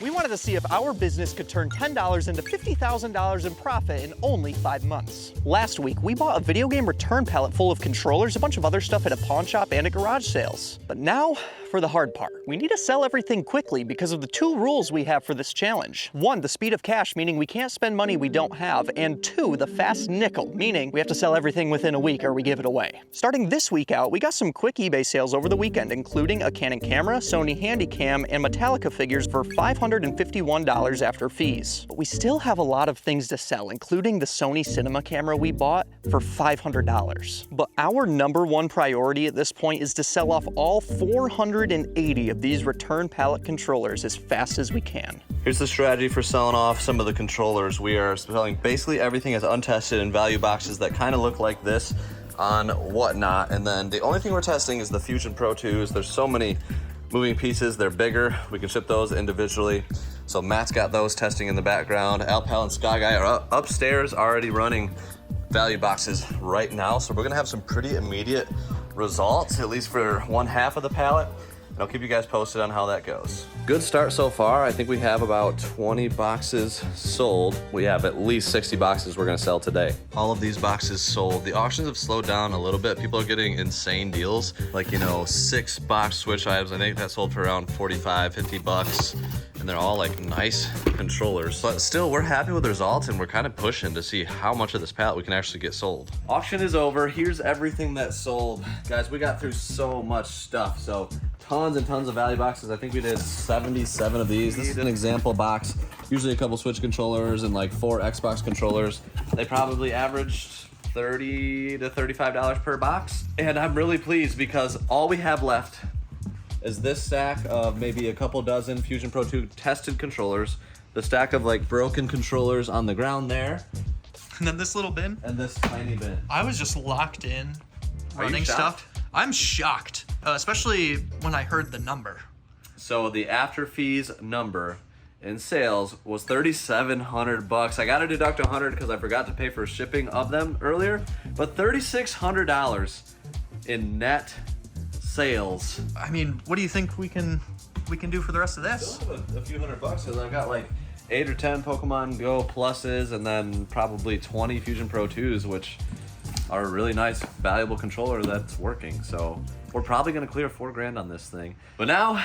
We wanted to see if our business could turn $10 into $50,000 in profit in only 5 months. Last week, we bought a video game return pallet full of controllers, a bunch of other stuff at a pawn shop and at garage sales. But now, for the hard part. We need to sell everything quickly because of the 2 rules we have for this challenge. 1, the speed of cash, meaning we can't spend money we don't have, and 2, the fast nickel, meaning we have to sell everything within a week or we give it away. Starting this week out, we got some quick eBay sales over the weekend, including a Canon camera, Sony Handycam, and Metallica figures for $551 after fees. But we still have a lot of things to sell, including the Sony Cinema camera we bought for $500. But our #1 priority at this point is to sell off all 480 of these return pallet controllers as fast as we can. Here's the strategy for selling off some of the controllers. We are selling basically everything as untested in value boxes that kind of look like this on Whatnot. And then the only thing we're testing is the Fusion Pro 2s. There's so many moving pieces, they're bigger. We can ship those individually. So Matt's got those testing in the background. Alpal and Sky Guy are upstairs already running value boxes right now. So we're gonna have some pretty immediate results, at least for one half of the pallet. And I'll keep you guys posted on how that goes. Good start so far. I think we have about 20 boxes sold. We have at least 60 boxes we're gonna sell today. All of these boxes sold. The auctions have slowed down a little bit. People are getting insane deals. Like, 6 box Switch items. I think that sold for around 45, 50 bucks. And they're all like nice controllers. But still, we're happy with the results and we're kind of pushing to see how much of this pallet we can actually get sold. Auction is over. Here's everything that sold. Guys, we got through so much stuff. So tons and tons of value boxes. I think we did 77 of these. This is an example box. Usually a couple Switch controllers and like 4 Xbox controllers. They probably averaged $30 to $35 per box. And I'm really pleased because all we have left is this stack of maybe a couple dozen Fusion Pro 2 tested controllers, the stack of like broken controllers on the ground there, and then this little bin, and this tiny bin. I was just locked in Are you running shocked? stuff. I'm shocked, especially when I heard the number. So the after fees number in sales was 3,700 bucks. I got to deduct 100 because I forgot to pay for shipping of them earlier, but $3,600 in net sales. I mean, what do you think we can do for the rest of this? Still have a few $100 because I've got like 8 or 10 Pokemon Go pluses and then probably 20 Fusion Pro 2s, which are a really nice, valuable controller that's working. So we're probably gonna clear $4 grand on this thing. But now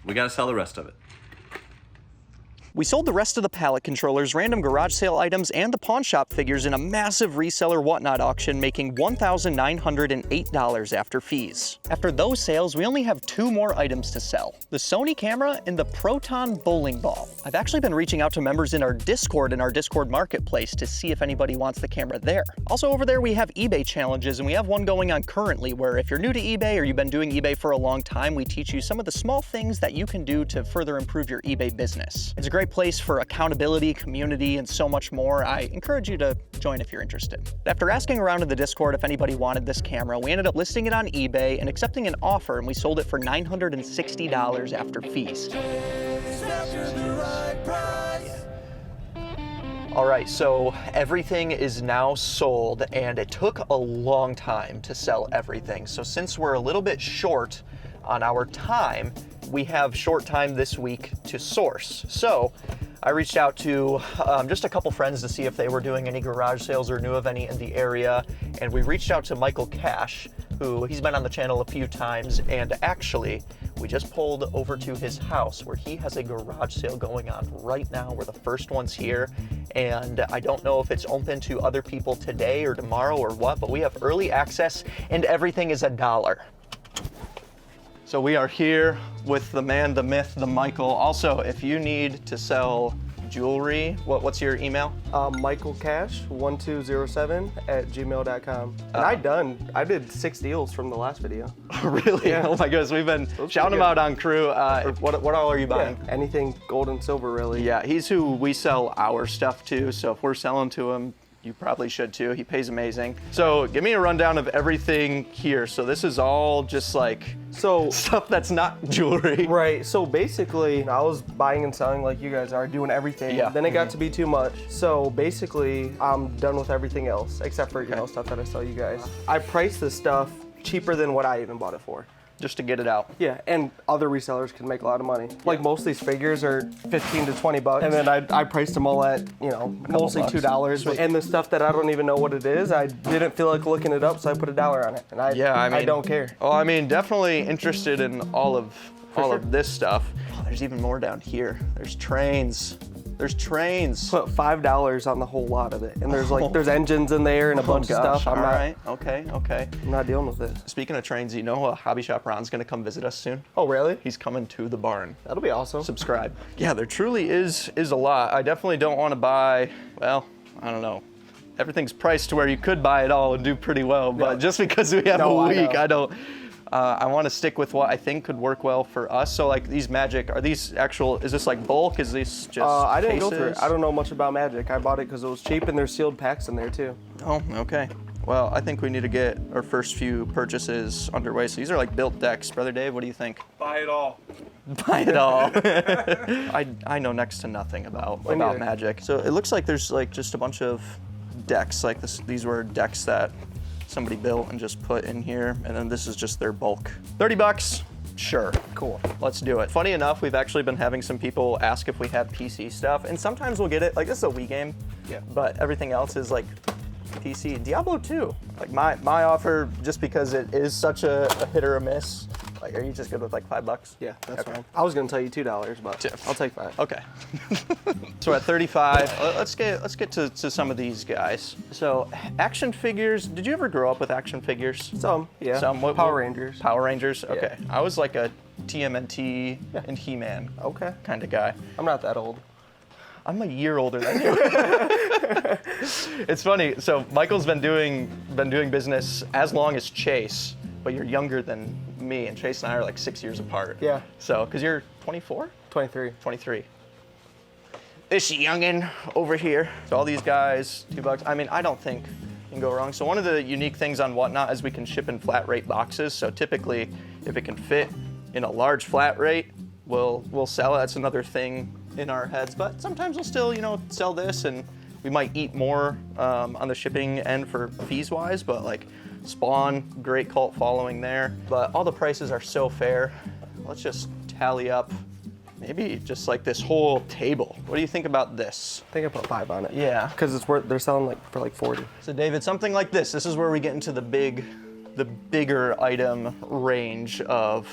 we gotta sell the rest of it. We sold the rest of the pallet controllers, random garage sale items, and the pawn shop figures in a massive reseller Whatnot auction, making $1,908 after fees. After those sales, we only have 2 more items to sell: the Sony camera and the Proton bowling ball. I've actually been reaching out to members in our Discord marketplace to see if anybody wants the camera there. Also over there, we have eBay challenges, and we have one going on currently where if you're new to eBay or you've been doing eBay for a long time, we teach you some of the small things that you can do to further improve your eBay business. It's a great place for accountability, community, and so much more. I encourage you to join if you're interested. After asking around in the Discord if anybody wanted this camera, we ended up listing it on eBay and accepting an offer, and we sold it for $960 after fees. All right, so everything is now sold, and it took a long time to sell everything. So since we're a little bit short on our time, we have short time this week to source. So I reached out to just a couple friends to see if they were doing any garage sales or knew of any in the area. And we reached out to Michael Cash, who he's been on the channel a few times. And actually, we just pulled over to his house where he has a garage sale going on right now. We're the first ones here. And I don't know if it's open to other people today or tomorrow or what, but we have early access and everything is $1. So we are here with the man, the myth, the Michael. Also, if you need to sell jewelry, what's your email? michaelcash1207@gmail.com. And I did 6 deals from the last video. Really? Yeah. Oh my goodness, we've been shouting them out on crew. What all are you buying? Yeah, anything gold and silver, really. Yeah, he's who we sell our stuff to, so if we're selling to him, you probably should too. He pays amazing. So give me a rundown of everything here. So this is all just like stuff that's not jewelry. Right, so basically I was buying and selling like you guys are, doing everything. Yeah. Then it got to be too much. So basically I'm done with everything else except for stuff that I sell you guys. I priced this stuff cheaper than what I even bought it for. just to get it out. Yeah, and other resellers can make a lot of money. Like most of these figures are 15 to 20 bucks. And then I priced them all at, you know, mostly bucks. $2. And the stuff that I don't even know what it is, I didn't feel like looking it up, so I put $1 on it. And I don't care. Oh, I mean, definitely interested in all of this stuff. Oh, there's even more down here. There's trains. There's trains. Put $5 on the whole lot of it. And there's like, there's engines in there and a bunch of stuff. All right, okay. I'm not dealing with it. Speaking of trains, you know Hobby Shop Ron's gonna come visit us soon? Oh, really? He's coming to the barn. That'll be awesome. Subscribe. Yeah, there truly is a lot. I definitely don't want to buy, well, I don't know. Everything's priced to where you could buy it all and do pretty well, but just because we have a week, I don't. I want to stick with what I think could work well for us. So like these Magic, are these actual, is this like bulk? Is this just I didn't cases? go through it. I don't know much about Magic. I bought it because it was cheap and there's sealed packs in there too. Oh, okay. Well, I think we need to get our first few purchases underway. So these are like built decks. Brother Dave, what do you think? Buy it all. Buy it all. I know next to nothing about Magic. So it looks like there's like just a bunch of decks. Like these were decks that somebody built and just put in here, and then this is just their bulk. 30 bucks, sure. Cool. Let's do it. Funny enough, we've actually been having some people ask if we have PC stuff, and sometimes we'll get it. Like, this is a Wii game, but everything else is like PC. Diablo 2, like my offer, just because it is such a hit or a miss. Like, are you just good with like $5? Yeah, that's fine. I was gonna tell you $2, but I'll take 5. Okay. So at 35, let's get to some of these guys. So action figures. Did you ever grow up with action figures? Some, yeah. Some. Power Rangers. Power Rangers. Okay. I was like a TMNT and He-Man. Okay. Kind of guy. I'm not that old. I'm a year older than you. It's funny. So Michael's been doing business as long as Chase, but you're younger than me, and Chase and I are like 6 years apart. Yeah. So, because you're 24? 23. 23. This youngin' over here. So all these guys, $2. I mean, I don't think you can go wrong. So one of the unique things on Whatnot is we can ship in flat rate boxes. So typically, if it can fit in a large flat rate, we'll sell it. That's another thing in our heads. But sometimes we'll still, sell this, and we might eat more on the shipping end for fees wise. But like Spawn, great cult following there. But all the prices are so fair. Let's just tally up maybe just like this whole table. What do you think about this? I think I put 5 on it. Yeah. Because they're selling for like 40. So David, something like this is where we get into the bigger item range of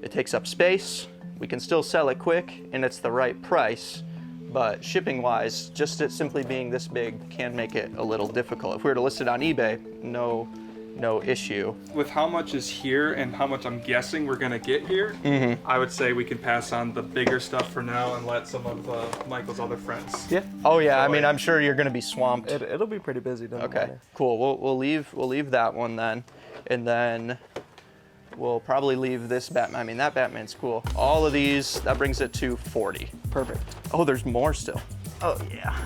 it takes up space, we can still sell it quick, and it's the right price. But shipping wise, just it simply being this big can make it a little difficult. If we were to list it on eBay, no issue. With how much is here and how much I'm guessing we're gonna get here, I would say we can pass on the bigger stuff for now and let some of Michael's other friends. Yeah. Oh yeah, I mean, I'm sure you're gonna be swamped. It'll be pretty busy. Okay, cool. We'll leave that one then, and then we'll probably leave this Batman. I mean, that Batman's cool. All of these, that brings it to 40. Perfect. Oh, there's more still. Oh yeah.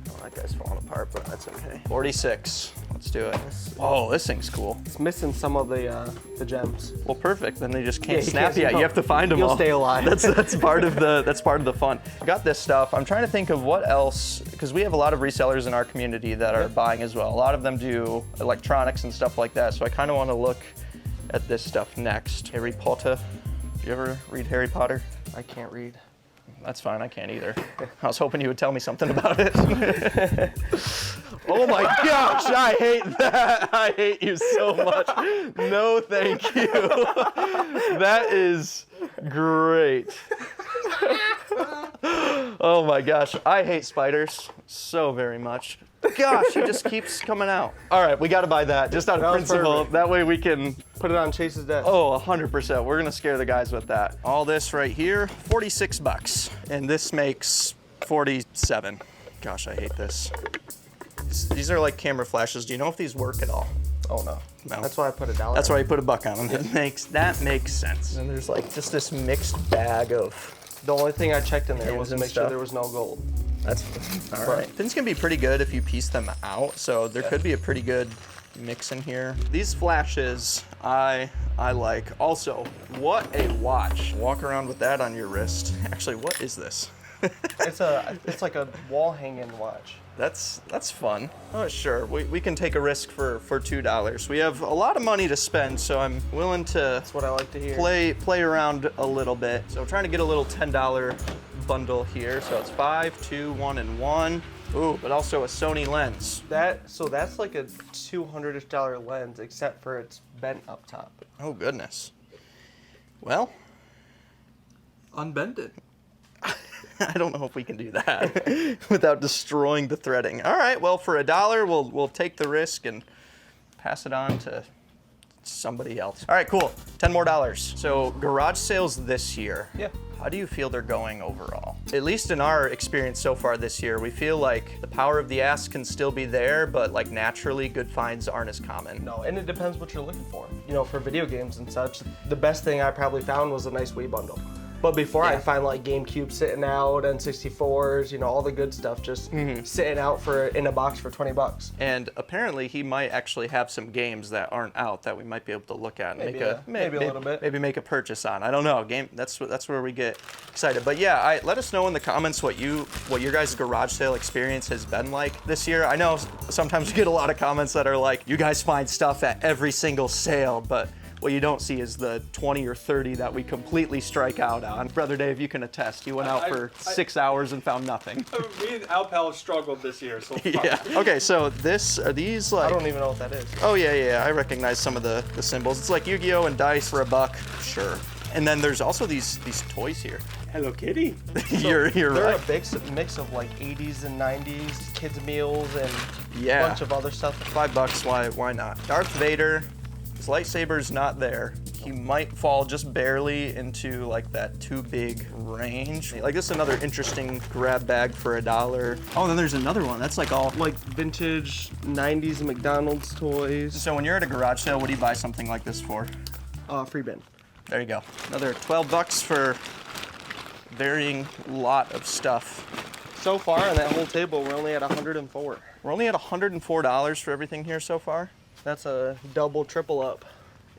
Oh, that guy's falling apart, but that's okay. 46. Let's do it. Oh, this thing's cool. It's missing some of the gems. Well, perfect. Then they just can't you snap can't- yet. You have to find them all. You'll stay alive. That's part of the fun. Got this stuff. I'm trying to think of what else, because we have a lot of resellers in our community that are buying as well. A lot of them do electronics and stuff like that. So I kind of want to look at this stuff next. Harry Potter. Did you ever read Harry Potter? I can't read. That's fine, I can't either. I was hoping you would tell me something about it. Oh my gosh, I hate that. I hate you so much. No, thank you. That is great. Oh my gosh, I hate spiders so very much. Gosh, he just keeps coming out. All right, we got to buy that just out of principle. Perfect. That way we can Put it on Chase's desk. Oh, 100%. We're gonna scare the guys with that. All this right here, 46 bucks. And this makes 47. Gosh, I hate this. These are like camera flashes. Do you know if these work at all? Oh no. No. That's why I put $1. That's why you put a buck on them. That makes sense. And there's like just this mixed bag of. The only thing I checked in there was to and make sure stuff. there was no gold. That's all right. Things can be pretty good if you piece them out. So there could be a pretty good mix in here. These flashes, I like. Also, what a watch. Walk around with that on your wrist. Actually, what is this? It's like a wall hanging watch. That's fun. Oh, sure. We can take a risk for $2. We have a lot of money to spend, so I'm willing to That's what I like to hear. play around a little bit. So I'm trying to get a little $10 bundle here. So it's 5, 2, 1, and 1. Ooh, but also a Sony lens. So that's like a $200-ish lens, except for it's bent up top. Oh, goodness. Well, Unbended. I don't know if we can do that without destroying the threading. All right, well, for $1, we'll take the risk and pass it on to somebody else. All right, cool. $10 more. So garage sales this year. Yeah. How do you feel they're going overall? At least in our experience so far this year, we feel like the power of the ask can still be there, but like naturally good finds aren't as common. No, and it depends what you're looking for. You know, for video games and such, the best thing I probably found was a nice Wii bundle. But before Yeah. I'd find like GameCube sitting out, N64s, you know, all the good stuff just sitting out in a box for $20. And apparently he might actually have some games that aren't out that we might be able to look at and Maybe a little bit. Maybe make a purchase on. I don't know. That's where we get excited. But yeah, let us know in the comments what your guys' garage sale experience has been like this year. I know sometimes we get a lot of comments that are like, you guys find stuff at every single sale, but what you don't see is the 20 or 30 that we completely strike out on. Brother Dave, you can attest. You went out for 6 hours and found nothing. Me and Alpal have struggled this year so far. Yeah. Okay, so are these like... I don't even know what that is. Oh, yeah. I recognize some of the symbols. It's like Yu-Gi-Oh! And dice for $1. Sure. And then there's also these toys here. Hello Kitty. You're They're right. a mix of like 80s and 90s, kids' meals, and Yeah. a bunch of other stuff. $5, why not? Darth Vader, his lightsaber's not there. He might fall just barely into like that too big range. Like this is another interesting grab bag for $1. Oh, then there's another one. That's like all... Like vintage 90s McDonald's toys. So when you're at a garage sale, what do you buy something like this for? Free bin. There you go. Another $12 for varying lot of stuff. So far on that whole table, we're only at 104. We're only at $104 for everything here so far. That's a double, triple up.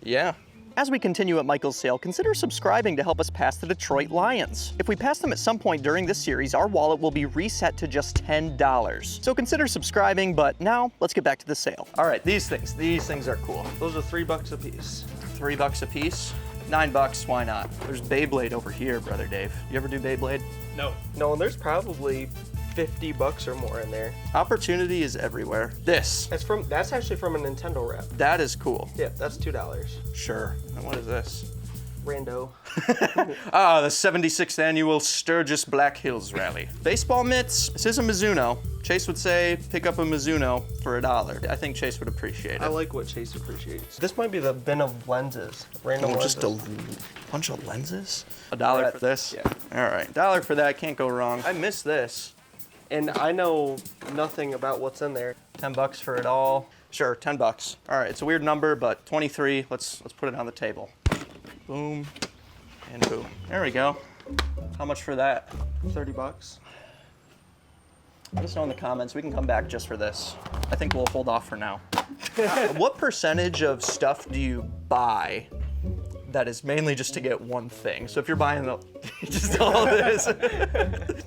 Yeah. As we continue at Michael's sale, consider subscribing to help us pass the Detroit Lions. If we pass them at some point during this series, our wallet will be reset to just $10. So consider subscribing, but now let's get back to the sale. All right, these things are cool. Those are $3 a piece. $3 a piece, $9, why not? There's Beyblade over here, Brother Dave. You ever do Beyblade? No. No, and there's probably $50 or more in there. Opportunity is everywhere. This, That's actually from a Nintendo wrap. that is cool. Yeah, that's $2. Sure. And what is this? Rando. The 76th annual Sturgis Black Hills Rally. Baseball mitts. This is a Mizuno. Chase would say pick up a Mizuno for $1. I think Chase would appreciate it. I like what Chase appreciates. This might be the bin of lenses. Random lenses. Just a bunch of lenses? $1 for this? Yeah. All right, $1 for that, can't go wrong. I miss this. And I know nothing about what's in there. $10 for it all. Sure, $10. All right, it's a weird number, but 23. Let's put it on the table. Boom and boom. There we go. How much for that? $30. Let us know in the comments. We can come back just for this. I think we'll hold off for now. What percentage of stuff do you buy that is mainly just to get one thing? So if you're buying just all this,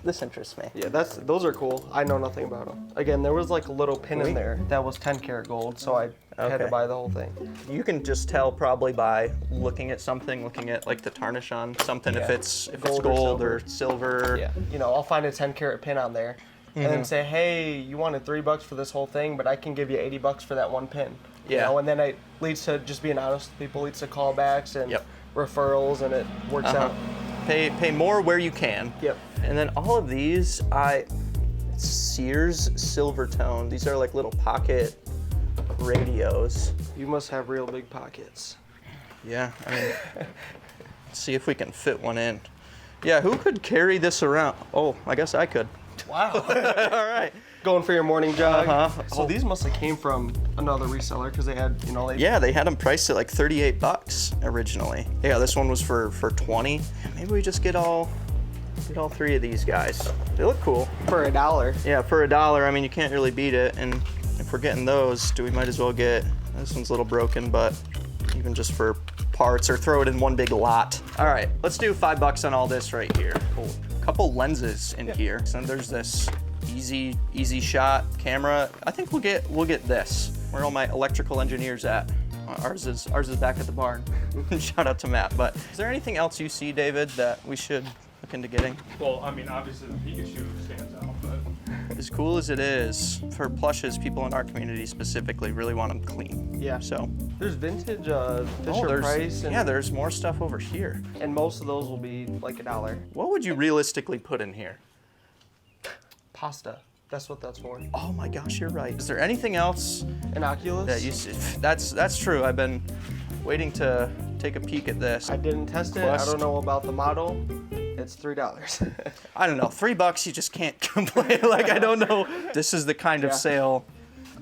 this interests me. Yeah, those are cool. I know nothing about them. Again, there was like a little pin in there that was 10 karat gold, so I had to Okay. buy the whole thing. You can just tell probably by looking at like the tarnish on something, if Yeah. it's Gold or gold or silver. Yeah, you know, I'll find a 10 karat pin on there, and then say, hey, you wanted $3 for this whole thing, but I can give you $80 for that one pin. You Yeah. know, and then it leads to just being honest with people, leads to callbacks and Yep. referrals, and it works out. Pay more where you can. Yep. And then all of these, Sears Silvertone. These are like little pocket radios. You must have real big pockets. Yeah, I mean, let's see if we can fit one in. Yeah, who could carry this around? Oh, I guess I could. Wow. All right. Going for your morning jog. Uh-huh. So these must have came from another reseller because they had, Yeah, they had them priced at like $38 originally. Yeah, this one was for 20. Maybe we just get all 3 of these guys. They look cool. for $1. Yeah, for $1, I mean, you can't really beat it. And if we're getting those, we might as well get, this one's a little broken, but even just for parts or throw it in one big lot. All right, let's do $5 on all this right here. Cool. couple lenses in here. So there's this easy shot camera. I think we'll get this. Where are all my electrical engineers at? Ours is back at the barn. Shout out to Matt. But is there anything else you see, David, that we should look into getting? Well, I mean, obviously the Pikachu stands out, but As cool as it is, for plushes, people in our community specifically really want them clean. Yeah. So. There's vintage Fisher Price. Yeah, there's more stuff over here. And most of those will be like $1. What would you realistically put in here? Pasta. That's what that's for. Oh my gosh, you're right. Is there anything else Innocuous? that you see? That's true. I've been waiting to take a peek at this. I didn't test it. Quest. I don't know about the model. It's $3. I don't know, $3 you just can't complain. Like, I don't know. This is the kind of Yeah. sale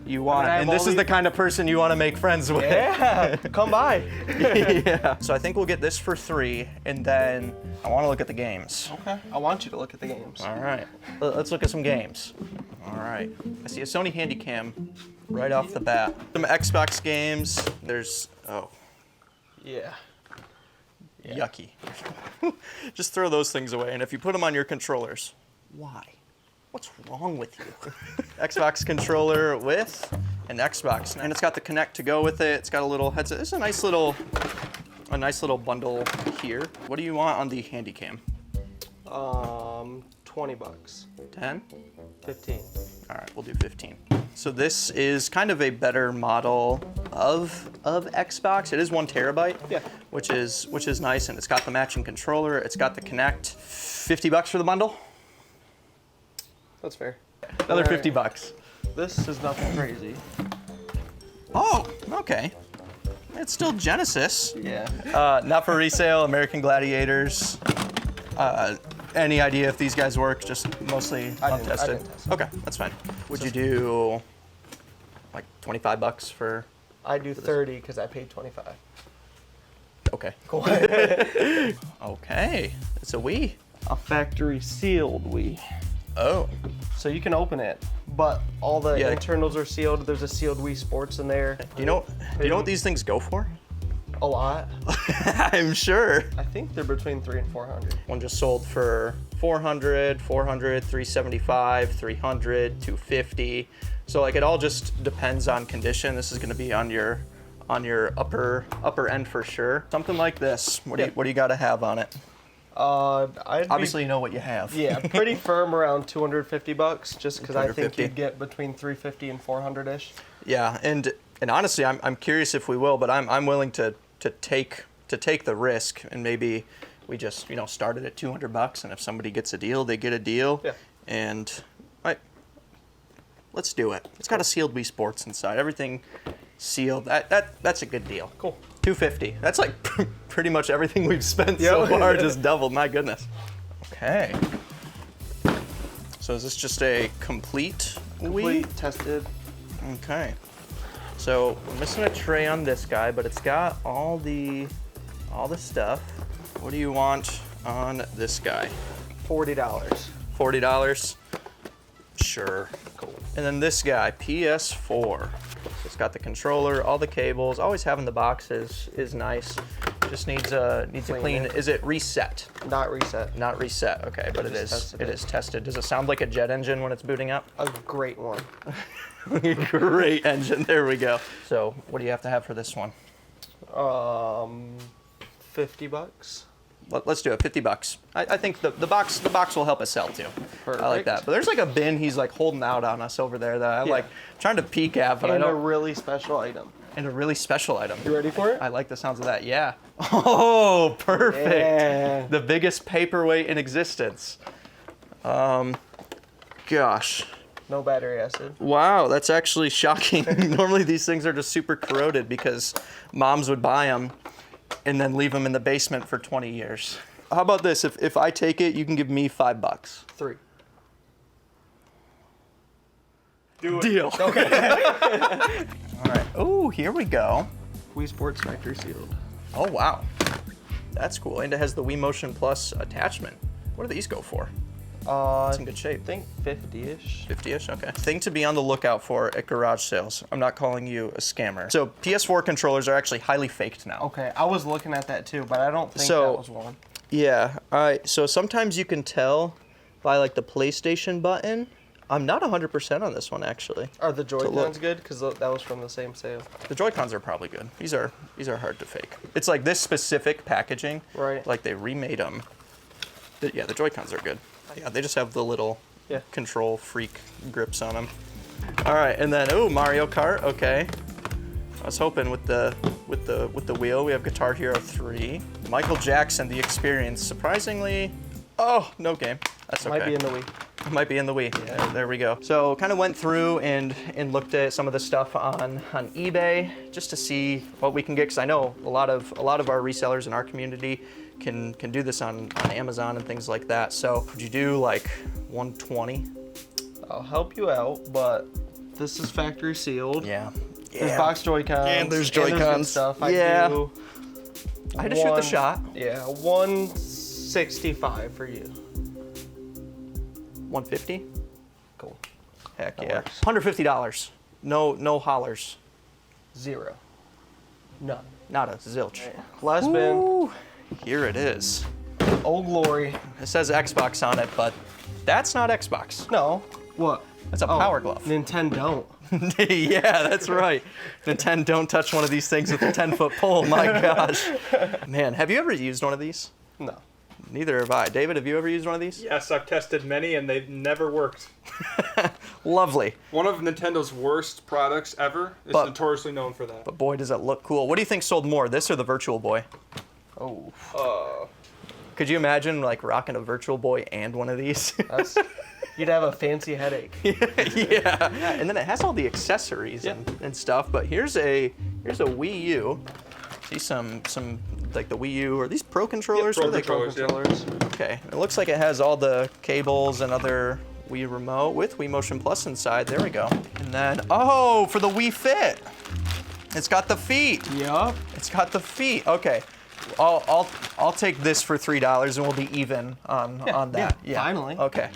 you want, I have and this all is the these- kind of person you want to make friends with. Yeah, come by. Yeah. So I think we'll get this for $3, and then I want to look at the games. Okay. I want you to look at the games. All right, let's look at some games. All right, I see a Sony Handycam right off the bat. Some Xbox games. There's, oh, Yeah. yucky. Just throw those things away, and if you put them on your controllers, why? What's wrong with you? Xbox controller with an Xbox, and it's got the Kinect to go with it. It's got a little headset. It's a nice little bundle here. What do you want on the Handycam? $20. 10? 15. All right, we'll do 15. So this is kind of a better model of Xbox. It is 1 terabyte, Yeah. which is nice, and it's got the matching controller. It's got the Kinect. $50 for the bundle. That's fair. Another All right. $50. This is nothing crazy. Oh, okay. It's still Genesis. Yeah. Not for resale. American Gladiators. Any idea if these guys work? Just mostly I untested. didn't test. Okay, that's fine. Would you do like $25 for? I do 30 because I paid 25. Okay. Cool. Okay. It's a Wii. A factory sealed Wii. Oh. So you can open it, but all the Yeah. internals are sealed. There's a sealed Wii Sports in there. Do you know what these things go for? A lot. I'm sure. I think they're between 300 and 400. One just sold for 400, 375, 300, 250. So like it all just depends on condition. This is going to be on your upper end for sure. Something like this. What do you got to have on it? I'd Obviously, you know what you have. be, yeah, pretty firm around $250, just because I think 250. you'd get between 350 and 400-ish. Yeah, and honestly, I'm curious if we will, but I'm willing to take the risk, and maybe we just start it at $200, and if somebody gets a deal, they get a deal. Yeah. And let's do it. It's got a sealed Wii Sports inside. Everything sealed. That's a good deal. Cool. $250. That's like pretty much everything we've spent so far, just doubled. My goodness. Okay. So is this just a complete Wii? Tested. Okay. So we're missing a tray on this guy, but it's got all the stuff. What do you want on this guy? $40. $40. Sure. Cool. And then this guy, PS4. It's got the controller, all the cables. Always having the boxes is nice. Just needs a clean. Is it reset? Not reset. Not reset. Okay, but it just is. tested It it. is tested. Does it sound like a jet engine when it's booting up? A great one. Great engine. There we go. So what do you have to have for this one? $50. Let's do it. $50. I think the box will help us sell too. I like Perfect. that. But there's like a bin he's like holding out on us over there that I like trying to peek at, but I And a don't. really special item. And a really special item. You ready for it? I like the sounds of that. Yeah. Oh, perfect. Yeah. The biggest paperweight in existence. Gosh. No battery acid. Wow, that's actually shocking. Normally these things are just super corroded because moms would buy them and then leave them in the basement for 20 years. How about this? If I take it, you can give me $5. 3. do it. Deal. Okay. All right. Oh, here we go. Wii Sports factory sealed. Oh, wow. That's cool. And it has the Wii Motion Plus attachment. What do these go for? It's in good shape. I think 50-ish. 50-ish, okay. Thing to be on the lookout for at garage sales. I'm not calling you a scammer. So PS4 controllers are actually highly faked now. Okay, I was looking at that too, but I don't think So- that was one. Yeah. All right. So sometimes you can tell by like the PlayStation button. I'm not 100% on this one actually. Are the look. Joy-Cons good? Because that was from the same sale. The Joy-Cons are probably good. These are hard to fake. It's like this specific packaging. Right. Like they remade them. Yeah, the Joy-Cons are good. Yeah, they just have the little control freak grips on them. All right, and then Mario Kart. Okay. I was hoping with the wheel. We have Guitar Hero 3. Michael Jackson, The Experience. Surprisingly, no game. That's okay. Might be in the Wii. It might be in the Wii. Yeah, there we go. So kind of went through and looked at some of the stuff on eBay just to see what we can get, because I know a lot of our resellers in our community can do this on Amazon and things like that. So could you do like 120? I'll help you out, but this is factory sealed. Yeah. There's box Joy-Cons. And there's good Joy-Cons. stuff. I had to shoot the shot. Yeah, 165 for you. 150? Cool. Heck That yeah. works. $150. No hollers. 0. None. Not a zilch. Last bin. Ooh, here it is. Old Glory. It says Xbox on it, but that's not Xbox. No. What? That's a Power Glove. Nintendo. Yeah, that's right. Nintendo, don't touch one of these things with a 10-foot pole. My gosh. Man, have you ever used one of these? No. Neither have I. David, have you ever used one of these? Yes, I've tested many and they've never worked. Lovely. One of Nintendo's worst products ever is But- notoriously known for that. But boy, does it look cool. What do you think sold more, this or the Virtual Boy? Oh. Could you imagine like rocking a Virtual Boy and one of these? You'd have a fancy headache. Yeah. And then it has all the accessories and stuff. But here's a Wii U. See some like the Wii U. Are these Pro controllers? Pro What are they controllers, called? yeah. Okay. It looks like it has all the cables and other Wii Remote with Wii Motion Plus inside. There we go. And then for the Wii Fit. It's got the feet. Yup. It's got the feet. Okay. I'll take this for $3 and we'll be even on that. Yeah, finally. Okay.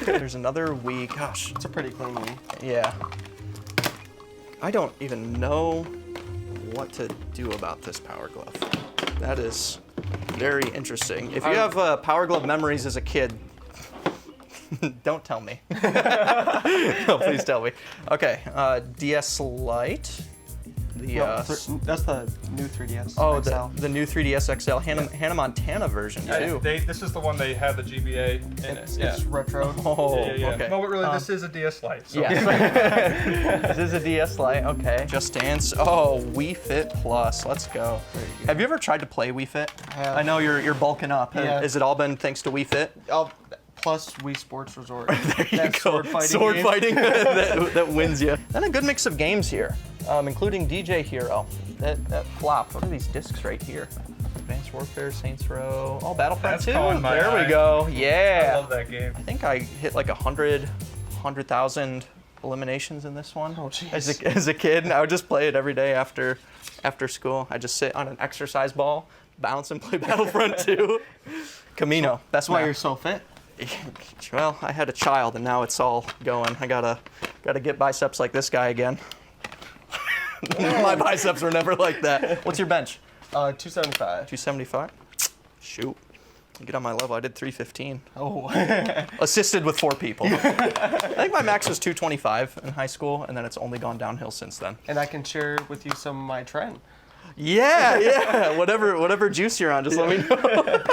There's another Wii. Gosh. It's a pretty clean Wii. Yeah. I don't even know what to do about this Power Glove. That is very interesting. If you have Power Glove memories as a kid, don't tell me. No, please tell me. Okay. DS Lite. That's the new 3DS. Oh, XL. the new 3DS XL Hannah Montana version too. This is the one they had the GBA in It's it. retro. Oh, Yeah. okay. No, but really, this is a DS Lite. So. Yeah. This is a DS Lite. Okay. Just Dance. Oh, Wii Fit Plus. Let's go. Have you ever tried to play Wii Fit? I have. I know you're bulking up. Yeah. Has it all been thanks to Wii Fit? Plus Wii Sports Resort. There you That go. sword fighting game. that wins you. And a good mix of games here, including DJ Hero. That flop. What are these discs right here? Advanced Warfare, Saints Row, Battlefront That's 2. calling my There we eye. go. I Yeah. love that game. I think I hit like 100,000 eliminations in this one. Oh, jeez. As a kid, and I would just play it every day after school. I just sit on an exercise ball, bounce, and play Battlefront 2. Camino. That's That's why my. you're so fit. Well, I had a child, and now it's all going. I gotta get biceps like this guy again. My biceps were never like that. What's your bench? 275. 275. Shoot. Get on my level. I did 315. Oh. Assisted with 4 people. I think my max was 225 in high school, and then it's only gone downhill since then. And I can share with you some of my trend. Yeah. Whatever juice you're on, just let me know.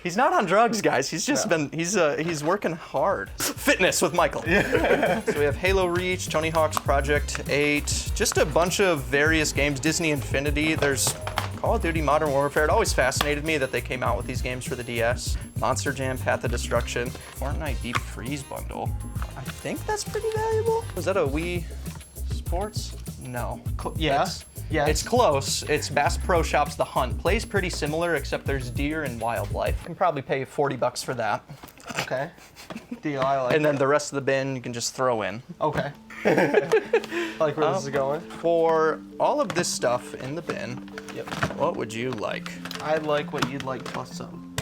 He's not on drugs, guys. He's just he's working hard. Fitness with Michael. Yeah. So we have Halo Reach, Tony Hawk's Project 8, just a bunch of various games. Disney Infinity. There's Call of Duty Modern Warfare. It always fascinated me that they came out with these games for the DS. Monster Jam, Path of Destruction, Fortnite Deep Freeze bundle. I think that's pretty valuable. Was that a Wii Sports? No. Yeah. Yes. It's close. It's Bass Pro Shops The Hunt. Plays pretty similar, except there's deer and wildlife. You can probably pay $40 for that. Okay. Deal. I like. And then the rest of the bin you can just throw in. Okay. Like where this is going. For all of this stuff in the bin, Yep. what would you like? I like what you'd like plus some.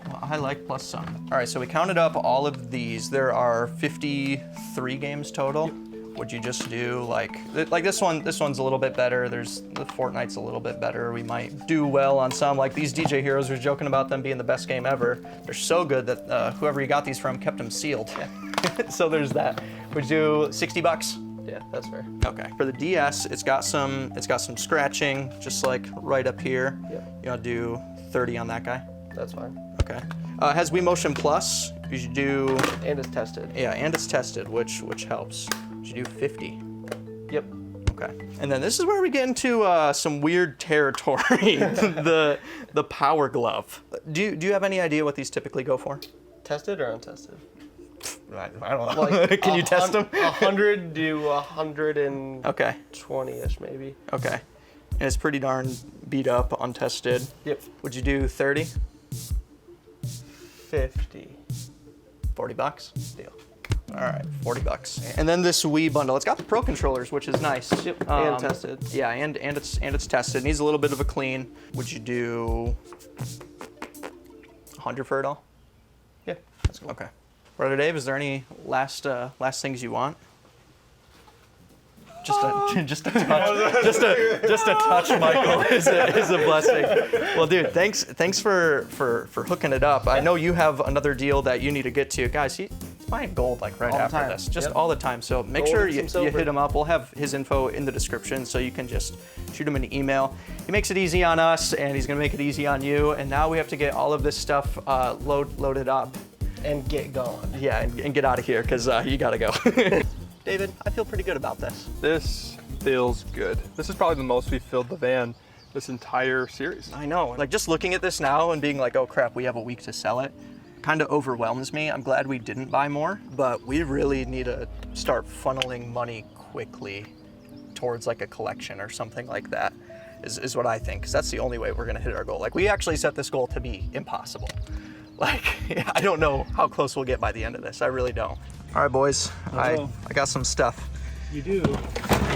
Well, I like plus some. All right, so we counted up all of these. There are 53 games total. would you just do like this one? This one's a little bit better. There's the Fortnite's a little bit better. We might do well on some. Like these DJ Heroes, we're joking about them being the best game ever. They're so good that whoever you got these from kept them sealed. So there's that. Would you do 60 bucks? Yeah, that's fair. Okay. For the DS, it's got some scratching, just like right up here. Yep. You want to do 30 on that guy? That's fine. Okay. Has Wii Motion Plus. You should do. And it's tested. Yeah, and it's tested, which helps. You should do 50. Yep. Okay. And then this is where we get into some weird territory. the Power Glove. Do you have any idea what these typically go for? Tested or untested? I don't know. Like Can you test them? 100 to 120-ish Okay. maybe. Okay. And it's pretty darn beat up, untested. Yep. Would you do 30? 50. 40 bucks? Deal. All right, 40 bucks. And then this Wii bundle, it's got the Pro controllers, which is nice. Yep. And tested. Yeah, and it's tested. Needs a little bit of a clean. Would you do 100 for it all? Yeah, that's cool. Okay. Brother Dave, is there any last things you want? Just a touch, Michael, is a blessing. Well, dude, thanks for hooking it up. I know you have another deal that you need to get to, guys. He's buying gold like right All the after time. this, just Yep. all the time. So make Gold sure and you some silver. hit him up. We'll have his info in the description, so you can just shoot him an email. He makes it easy on us, and he's gonna make it easy on you. And now we have to get all of this stuff loaded up. And get going. Yeah, and get out of here, because you gotta go. David, I feel pretty good about this. This feels good. This is probably the most we've filled the van this entire series. I know. Like just looking at this now and being like, oh crap, we have a week to sell it, kind of overwhelms me. I'm glad we didn't buy more, but we really need to start funneling money quickly towards like a collection or something like that is what I think, because that's the only way we're gonna hit our goal. Like we actually set this goal to be impossible. Like, I don't know how close we'll get by the end of this. I really don't. All right, boys, I got some stuff. You do.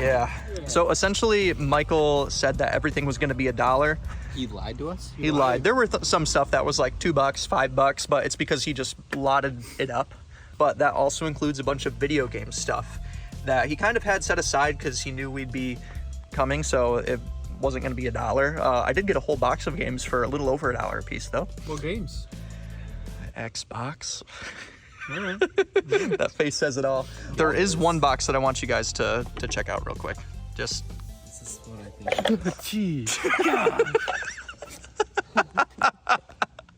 Yeah. So essentially, Michael said that everything was gonna be $1. He lied to us? He lied. There were some stuff that was like $2, $5, but it's because he just lotted it up. But that also includes a bunch of video game stuff that he kind of had set aside because he knew we'd be coming, so it wasn't gonna be $1. I did get a whole box of games for a little over $1 a piece though. What games? Xbox. That face says it all. There is one box that I want you guys to check out real quick. Just. This is what I think. Jeez.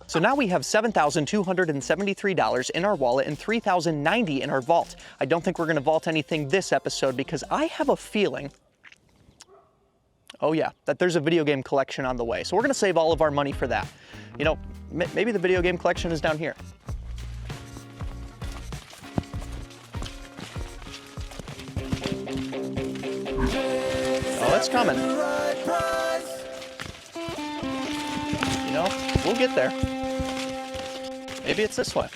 So now we have $7,273 in our wallet and $3,090 in our vault. I don't think we're gonna vault anything this episode because I have a feeling, oh yeah, that there's a video game collection on the way. So we're gonna save all of our money for that. You know, maybe the video game collection is down here. Oh, it's coming. You know, we'll get there. Maybe it's this way.